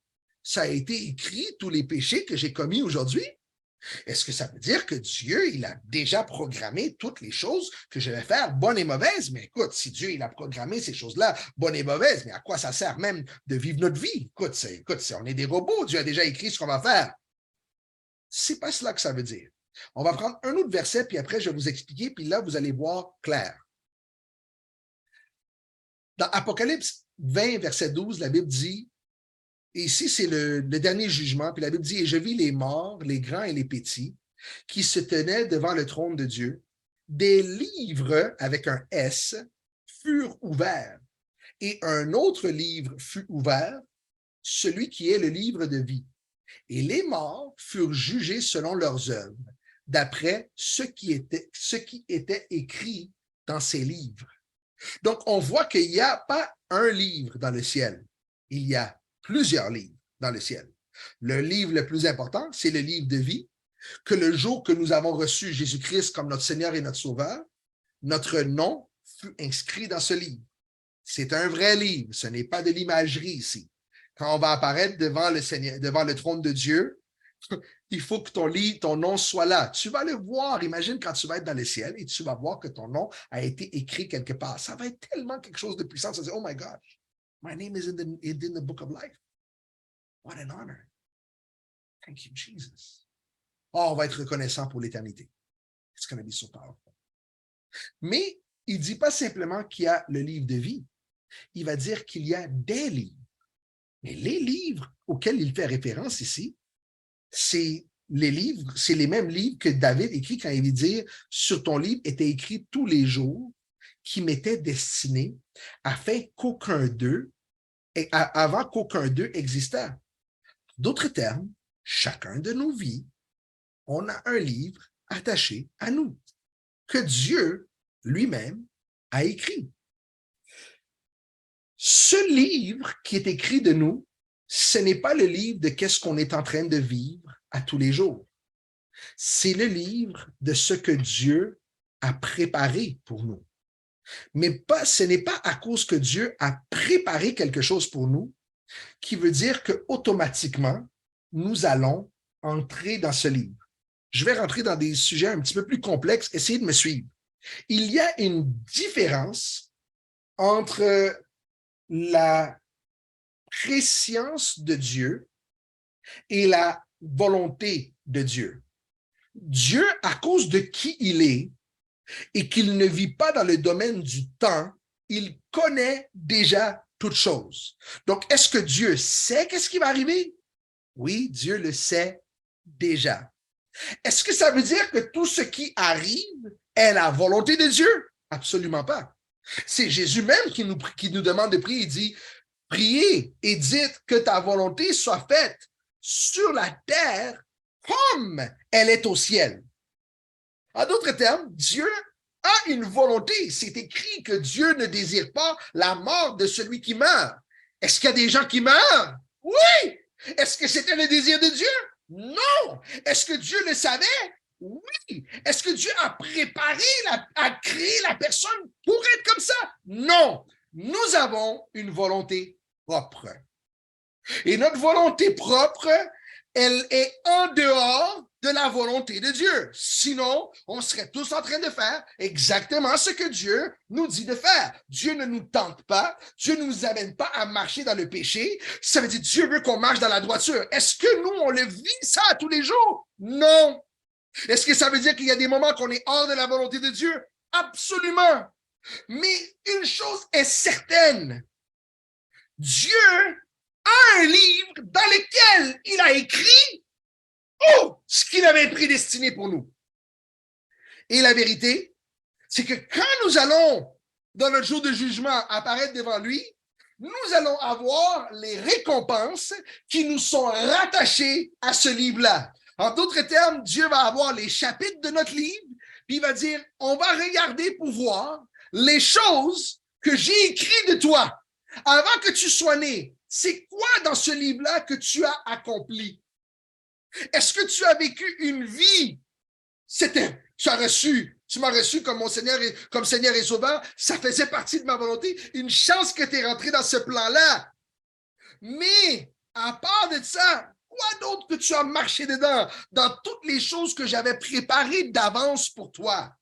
ça a été écrit tous les péchés que j'ai commis aujourd'hui? Est-ce que ça veut dire que Dieu, il a déjà programmé toutes les choses que je vais faire, bonnes et mauvaises? Mais écoute, si Dieu, il a programmé ces choses-là, bonnes et mauvaises, mais à quoi ça sert même de vivre notre vie? Écoute, on est des robots, Dieu a déjà écrit ce qu'on va faire. C'est pas cela que ça veut dire. On va prendre un autre verset, puis après, je vais vous expliquer, puis là, vous allez voir clair. Dans Apocalypse 20, verset 12, la Bible dit, et ici, c'est le dernier jugement, puis la Bible dit, et je vis les morts, les grands et les petits, qui se tenaient devant le trône de Dieu. Des livres, avec un S, furent ouverts, et un autre livre fut ouvert, celui qui est le livre de vie. Et les morts furent jugés selon leurs œuvres, d'après ce qui était écrit dans ces livres. Donc, on voit qu'il n'y a pas un livre dans le ciel. Il y a plusieurs livres dans le ciel. Le livre le plus important, c'est le livre de vie, que le jour que nous avons reçu Jésus-Christ comme notre Seigneur et notre Sauveur, notre nom fut inscrit dans ce livre. C'est un vrai livre, ce n'est pas de l'imagerie ici. Quand on va apparaître devant le trône de Dieu, il faut que ton nom soit là. Tu vas le voir. Imagine quand tu vas être dans le ciel et tu vas voir que ton nom a été écrit quelque part. Ça va être tellement quelque chose de puissant. Ça va dire, oh my gosh, my name is in the book of life. What an honor. Thank you, Jesus. Oh, on va être reconnaissant pour l'éternité. It's going to be so powerful. Mais il ne dit pas simplement qu'il y a le livre de vie. Il va dire qu'il y a des livres. Mais les livres auxquels il fait référence ici, c'est les mêmes livres que David écrit quand il veut dire « Sur ton livre était écrit tous les jours qui m'étaient destinés afin qu'aucun d'eux, avant qu'aucun d'eux existât. » D'autres termes, chacun de nos vies, on a un livre attaché à nous que Dieu lui-même a écrit. Ce livre qui est écrit de nous, ce n'est pas le livre de qu'est-ce qu'on est en train de vivre à tous les jours. C'est le livre de ce que Dieu a préparé pour nous. Mais ce n'est pas à cause que Dieu a préparé quelque chose pour nous qui veut dire qu'automatiquement, nous allons entrer dans ce livre. Je vais rentrer dans des sujets un petit peu plus complexes. Essayez de me suivre. Il y a une différence entre la préscience de Dieu et la volonté de Dieu. Dieu, à cause de qui il est et qu'il ne vit pas dans le domaine du temps, il connaît déjà toutes choses. Donc, est-ce que Dieu sait qu'est-ce qui va arriver? Oui, Dieu le sait déjà. Est-ce que ça veut dire que tout ce qui arrive est la volonté de Dieu? Absolument pas. C'est Jésus même qui nous demande de prier. Il dit, priez et dites que ta volonté soit faite sur la terre comme elle est au ciel. En d'autres termes, Dieu a une volonté. C'est écrit que Dieu ne désire pas la mort de celui qui meurt. Est-ce qu'il y a des gens qui meurent? Oui! Est-ce que c'était le désir de Dieu? Non! Est-ce que Dieu le savait? Oui! Est-ce que Dieu a préparé, a créé la personne pour être comme ça? Non! Nous avons une volonté propre. Et notre volonté propre, elle est en dehors de la volonté de Dieu. Sinon, on serait tous en train de faire exactement ce que Dieu nous dit de faire. Dieu ne nous tente pas. Dieu ne nous amène pas à marcher dans le péché. Ça veut dire Dieu veut qu'on marche dans la droiture. Est-ce que nous, on le vit ça tous les jours? Non. Est-ce que ça veut dire qu'il y a des moments qu'on est hors de la volonté de Dieu? Absolument. Mais une chose est certaine. Dieu a un livre dans lequel il a écrit ce qu'il avait prédestiné pour nous. Et la vérité, c'est que quand nous allons, dans notre jour de jugement, apparaître devant lui, nous allons avoir les récompenses qui nous sont rattachées à ce livre-là. En d'autres termes, Dieu va avoir les chapitres de notre livre, puis il va dire, on va regarder pour voir les choses que j'ai écrites de toi. Avant que tu sois né, c'est quoi dans ce livre-là que tu as accompli? Est-ce que tu as vécu une vie? Tu m'as reçu comme mon Seigneur comme Seigneur et Sauveur. Ça faisait partie de ma volonté. Une chance que tu es rentré dans ce plan-là. Mais, à part de ça, quoi d'autre que tu as marché dedans dans toutes les choses que j'avais préparées d'avance pour toi?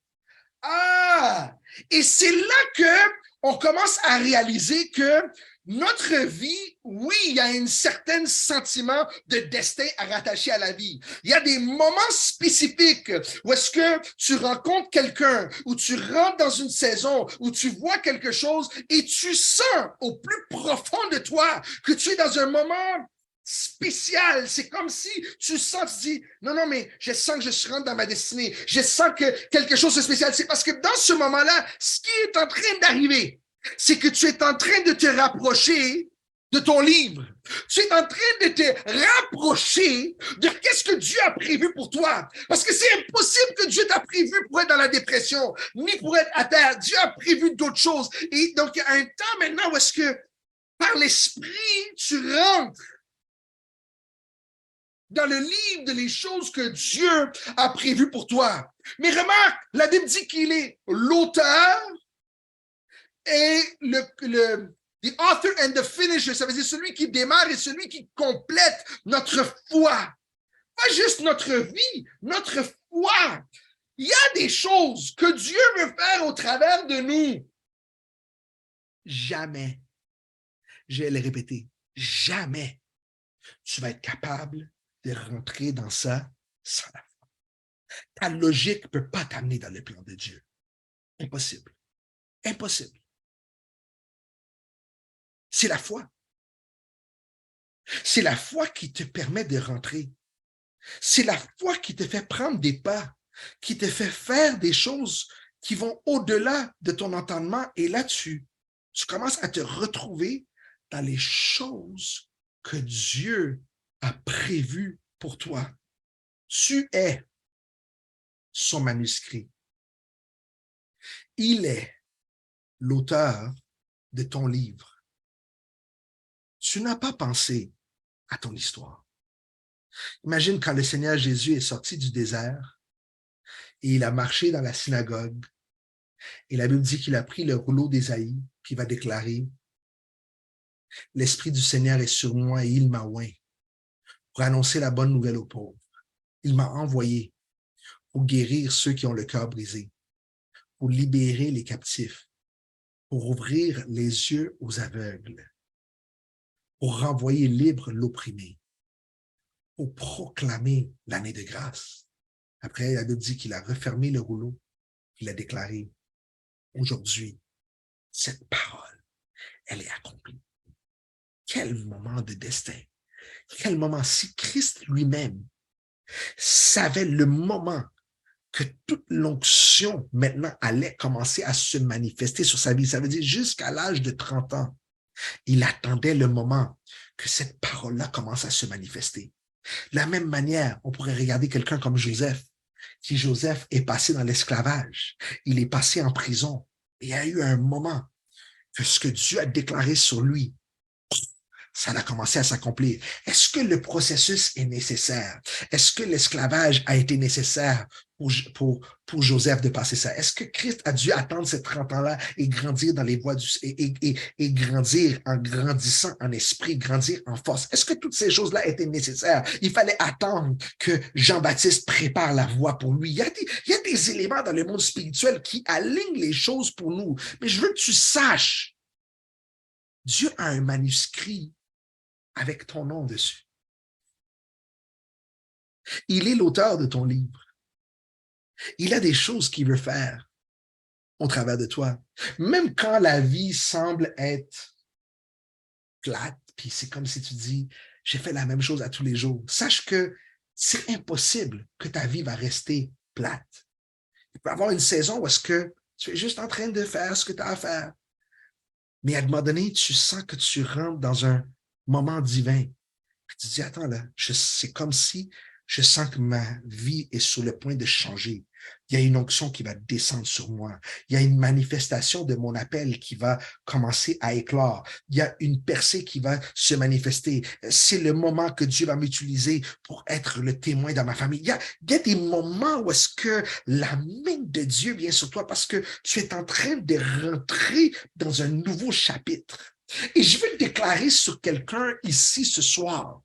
Ah! Et c'est là que on commence à réaliser que notre vie, oui, il y a un certain sentiment de destin à rattacher à la vie. Il y a des moments spécifiques où est-ce que tu rencontres quelqu'un, où tu rentres dans une saison, où tu vois quelque chose et tu sens au plus profond de toi que tu es dans un moment spécial. C'est comme si tu sens, tu dis, non, non, mais je sens que je rentre dans ma destinée. Je sens que quelque chose de spécial. C'est parce que dans ce moment-là, ce qui est en train d'arriver, c'est que tu es en train de te rapprocher de ton livre. Tu es en train de te rapprocher de qu'est-ce que Dieu a prévu pour toi. Parce que c'est impossible que Dieu t'a prévu pour être dans la dépression, ni pour être à terre. Dieu a prévu d'autres choses. Et donc, il y a un temps maintenant où est-ce que, par l'esprit, tu rentres dans le livre de les choses que Dieu a prévues pour toi. Mais remarque, la Bible dit qu'il est l'auteur et the author and the finisher, ça veut dire celui qui démarre et celui qui complète notre foi. Pas juste notre vie, notre foi. Il y a des choses que Dieu veut faire au travers de nous. Jamais, je vais le répéter, jamais tu vas être capable de rentrer dans ça sans la foi. Ta logique ne peut pas t'amener dans le plan de Dieu. Impossible. Impossible. C'est la foi. C'est la foi qui te permet de rentrer. C'est la foi qui te fait prendre des pas, qui te fait faire des choses qui vont au-delà de ton entendement. Et là, tu commences à te retrouver dans les choses que Dieu a prévues pour toi. Tu es son manuscrit. Il est l'auteur de ton livre. Tu n'as pas pensé à ton histoire. Imagine quand le Seigneur Jésus est sorti du désert et il a marché dans la synagogue et la Bible dit qu'il a pris le rouleau d'Ésaïe qui va déclarer « L'Esprit du Seigneur est sur moi et il m'a oint pour annoncer la bonne nouvelle aux pauvres. Il m'a envoyé pour guérir ceux qui ont le cœur brisé, pour libérer les captifs, pour ouvrir les yeux aux aveugles, pour renvoyer libre l'opprimé, pour proclamer l'année de grâce. » Après, la Bible dit qu'il a refermé le rouleau, qu'il a déclaré « Aujourd'hui, cette parole, elle est accomplie. » Quel moment de destin! Quel moment! Si Christ lui-même savait le moment que toute l'onction maintenant allait commencer à se manifester sur sa vie, ça veut dire jusqu'à l'âge de 30 ans, il attendait le moment que cette parole-là commence à se manifester. De la même manière, on pourrait regarder quelqu'un comme Joseph, qui Joseph est passé dans l'esclavage, il est passé en prison. Il y a eu un moment que ce que Dieu a déclaré sur lui, ça a commencé à s'accomplir. Est-ce que le processus est nécessaire? Est-ce que l'esclavage a été nécessaire pour Joseph de passer ça? Est-ce que Christ a dû attendre ces 30 ans-là et grandir dans les voies et grandir en grandissant en esprit, grandir en force? Est-ce que toutes ces choses-là étaient nécessaires? Il fallait attendre que Jean-Baptiste prépare la voie pour lui. Il y a des éléments dans le monde spirituel qui alignent les choses pour nous. Mais je veux que tu saches, Dieu a un manuscrit avec ton nom dessus. Il est l'auteur de ton livre. Il a des choses qu'il veut faire au travers de toi. Même quand la vie semble être plate, puis c'est comme si tu dis, j'ai fait la même chose à tous les jours. Sache que c'est impossible que ta vie va rester plate. Il peut y avoir une saison où est-ce que tu es juste en train de faire ce que tu as à faire. Mais à un moment donné, tu sens que tu rentres dans un moment divin. Tu te dis, attends, là, c'est comme si je sens que ma vie est sur le point de changer. Il y a une onction qui va descendre sur moi. Il y a une manifestation de mon appel qui va commencer à éclore. Il y a une percée qui va se manifester. C'est le moment que Dieu va m'utiliser pour être le témoin dans ma famille. Il y a des moments où est-ce que la main de Dieu vient sur toi parce que tu es en train de rentrer dans un nouveau chapitre. Et je vais le déclarer sur quelqu'un ici ce soir.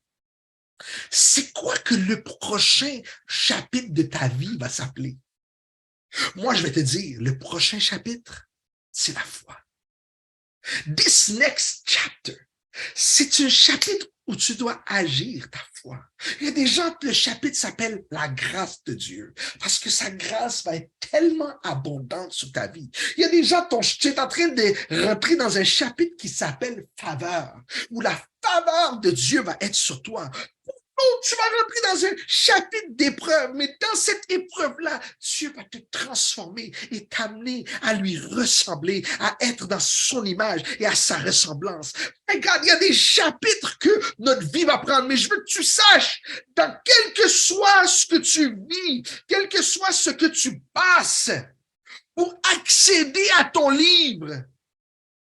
C'est quoi que le prochain chapitre de ta vie va s'appeler? Moi, je vais te dire, le prochain chapitre, c'est la foi. This next chapter, c'est un chapitre où tu dois agir ta foi. Il y a des gens que le chapitre s'appelle la grâce de Dieu parce que sa grâce va être tellement abondante sur ta vie. Il y a des gens, tu es en train de rentrer dans un chapitre qui s'appelle faveur, où la faveur de Dieu va être sur toi. Tu vas rentrer dans un chapitre d'épreuve, mais dans cette épreuve-là, Dieu va te transformer et t'amener à lui ressembler, à être dans son image et à sa ressemblance. Regarde, il y a des chapitres que notre vie va prendre, mais je veux que tu saches, dans quel que soit ce que tu vis, quel que soit ce que tu passes, pour accéder à ton livre,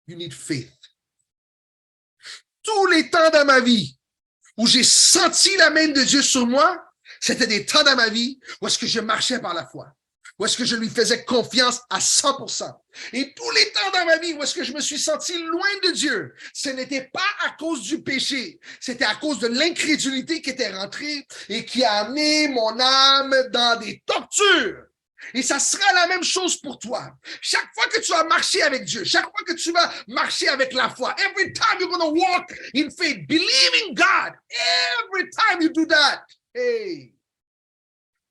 you need faith. Tous les temps dans ma vie, où j'ai senti la main de Dieu sur moi, c'était des temps dans ma vie où est-ce que je marchais par la foi, où est-ce que je lui faisais confiance à 100%. Et tous les temps dans ma vie où est-ce que je me suis senti loin de Dieu, ce n'était pas à cause du péché, c'était à cause de l'incrédulité qui était rentrée et qui a amené mon âme dans des tortures. Et ça sera la même chose pour toi. Chaque fois que tu vas marcher avec Dieu, chaque fois que tu vas marcher avec la foi, every time you're going to walk in faith, believing God, every time you do that, hey,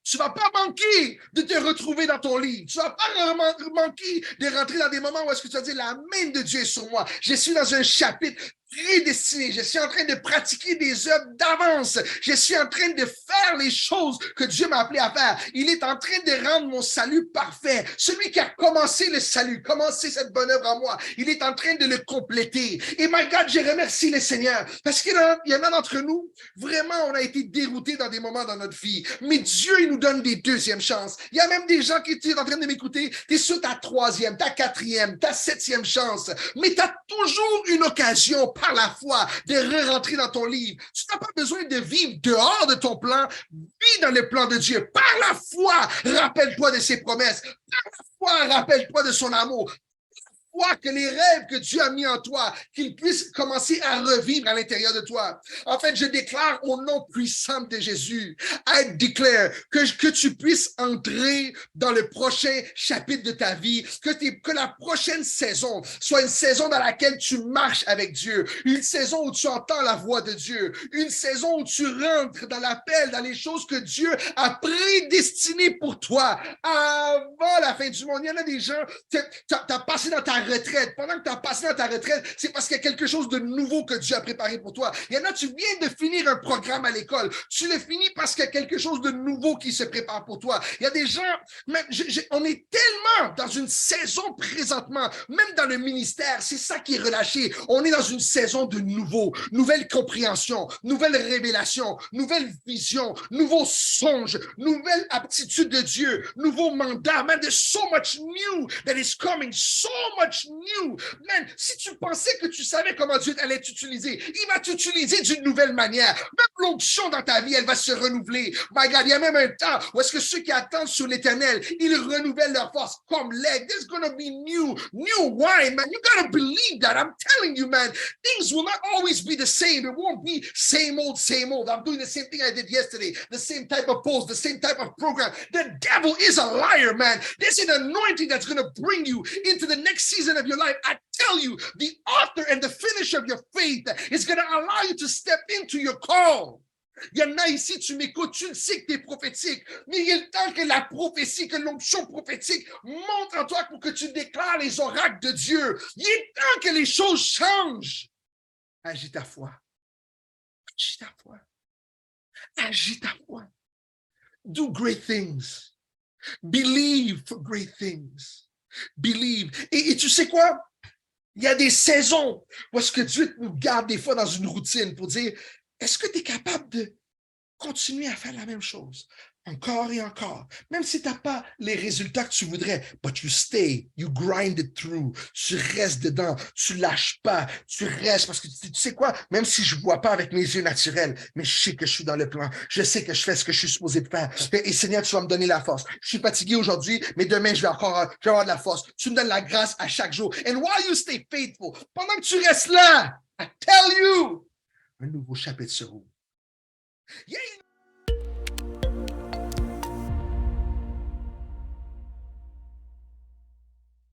tu vas pas manquer de te retrouver dans ton lit. Tu vas pas manquer de rentrer dans des moments où est-ce que tu vas dire la main de Dieu est sur moi. Je suis dans un chapitre prédestiné. Je suis en train de pratiquer des œuvres d'avance. Je suis en train de faire les choses que Dieu m'a appelé à faire. Il est en train de rendre mon salut parfait. Celui qui a commencé le salut, commencé cette bonne œuvre en moi, il est en train de le compléter. Et my God, je remercie le Seigneur parce qu'il y en a d'entre nous, vraiment, on a été déroutés dans des moments dans notre vie. Mais Dieu, il nous donne des deuxièmes chances. Il y a même des gens qui sont en train de m'écouter. Tu es sur ta troisième, ta quatrième, ta septième chance. Mais tu as toujours une occasion par la foi de re-rentrer dans ton livre. Tu n'as pas besoin de vivre dehors de ton plan. Vis dans le plan de Dieu. Par la foi, rappelle-toi de ses promesses. Par la foi, rappelle-toi de son amour. Que les rêves que Dieu a mis en toi, qu'ils puissent commencer à revivre à l'intérieur de toi. En fait, je déclare au nom puissant de Jésus, I declare que tu puisses entrer dans le prochain chapitre de ta vie, que la prochaine saison soit une saison dans laquelle tu marches avec Dieu, une saison où tu entends la voix de Dieu, une saison où tu rentres dans l'appel, dans les choses que Dieu a prédestinées pour toi avant la fin du monde. Il y en a des gens, tu as passé dans ta retraite, pendant que tu as passé dans ta retraite, c'est parce qu'il y a quelque chose de nouveau que Dieu a préparé pour toi. Il y en a, tu viens de finir un programme à l'école. Tu le finis parce qu'il y a quelque chose de nouveau qui se prépare pour toi. Il y a des gens, même, on est tellement dans une saison présentement, même dans le ministère, c'est ça qui est relâché. On est dans une saison de nouveau, nouvelle compréhension, nouvelle révélation, nouvelle vision, nouveaux songes, nouvelle aptitude de Dieu, nouveau mandat. Man, there's so much new that is coming, so much new. Man, si tu pensais que tu savais comment Dieu allait t'utiliser, il va t'utiliser d'une nouvelle manière. Même l'onction dans ta vie, elle va se renouveler. My God, il y a même un temps où est-ce que ceux qui attendent sur l'éternel, ils renouvellent leur force comme l'aigle. There's gonna be new wine, man. You gotta believe that. I'm telling you, man. Things will not always be the same. It won't be same old, same old. I'm doing the same thing I did yesterday. The same type of post, the same type of program. The devil is a liar, man. There's an anointing that's going to bring you into the next season of your life. I tell you, the author and the finisher of your faith is going to allow you to step into your call. Il y en a ici, tu m'écoutes, tu le sais que tu es prophétique, mais il est le temps que la prophétie, que l'onction prophétique monte en toi pour que tu déclares les oracles de Dieu. Il est temps que les choses changent. Agis ta foi. Agis ta foi. Agis ta foi. Do great things. Believe for great things. Believe. Et tu sais quoi? Il y a des saisons où est-ce que Dieu nous garde des fois dans une routine pour dire, est-ce que tu es capable de continuer à faire la même chose? Encore et encore. Même si tu n'as pas les résultats que tu voudrais, but you stay, you grind it through. Tu restes dedans, tu lâches pas, tu restes parce que tu sais quoi? Même si je ne vois pas avec mes yeux naturels, mais je sais que je suis dans le plan. Je sais que je fais ce que je suis supposé de faire. Et Seigneur, tu vas me donner la force. Je suis fatigué aujourd'hui, mais demain, je vais avoir de la force. Tu me donnes la grâce à chaque jour. And while you stay faithful, pendant que tu restes là, I tell you, un nouveau chapitre se roule. Il y a une